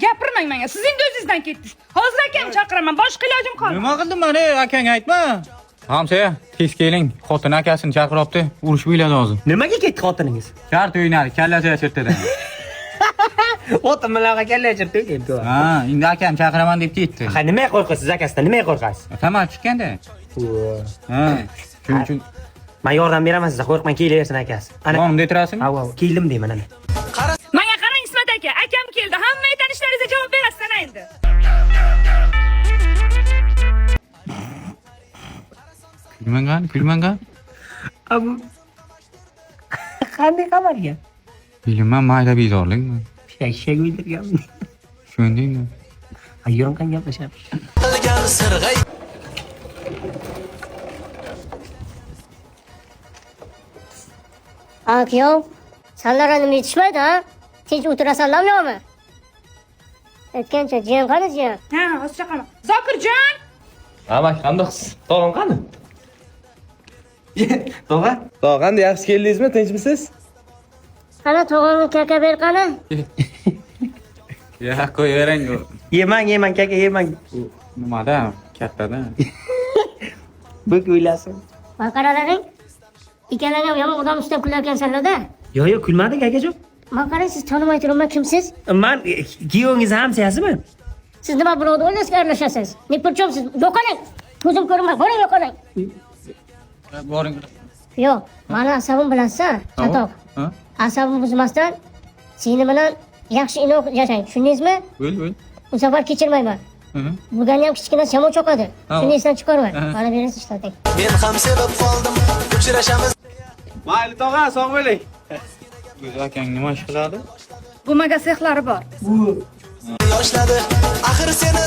gapirmang menga. Siz endi o'zingizdan ketdingiz. Hozir akam chaqiraman. Boshqa ilojim qolmadi. Nima qildim men? Akang aytma. Hamsa, tez keling. Xotin akasini chaqiryapti. Urush bo'ladi hozir. Nimaga ketdi xotiningiz? Kart o'ynadi, kallasiga chirtdi. Xotin bilan kalla chirtdi endi. Ha, endi akam chaqiraman deb ketdi. Ha, nimaga qo'rqasiz akasidan? Nimaga qo'rqasiz? Tamal chiqqanda. Ha, shuning uchun Men yordam beraman sizga, qo'rqmang, kelaversin akasi. Qonimda o'tirasizmi? Ha, keldim deyman ana. Menga qarang Ismat aka, akam keldi. Hamma aytanishlaringizga javob berasiz endi. Kulmangan. Abu qanday qamalgan? Bilman, mayda bezorlikmi? Shak o'ldirganmi? Tushundingmi? Ayyon qan gaplashyapti. Kuyov, sanlar nima yetishmaydi, ha? Tinch o'tirasanlarmi yo'qmi? Aytgancha, jiyan qani jiyan? Ha, hozir chaqiraman. Zokirjon! Amash, qandaqsiz? Tog'am qani? Tog'a? Tog'am, yaxshi keldingizmi? Tinchmisiz? Qani tog'angni kaka ber qani? Ya, qo'yavering. Yemang kaka, yemang. Nimada? Kattada. Buk o'ylasin. Qaralaring. Ikkalaring yomon odam ustidan kulayotgansanlar-da. Yo'q, kulmadik akajon. Men qarang, siz tanimay turibman, kimsiz? Men kuyovingiz hamsiyasizmi? Siz nima birovni o'ylashga aralashasiz? Ne purchomsiz? Yo'qoling. Ko'zim ko'rinmay, bo'ling yo'qoling. Boring. Yo'q, meni asabim bilansan, chatoq. Ha? Asabim buzmasdan seni bilan yaxshi inoq yashang, tushundingizmi? Bo'l. Bu safar kechirmayman. Bug'ani ham kichkina shamol cho'qadi. Shuni esdan chiqarma. Mana berasiz ishlating. Men ham sevib qoldim. Uchrashamiz. Mayli tog'a, sog' bo'ling. O'zi akang nima ish qiladi? Gumaga sexlari bor. Yoshladi. Axir seni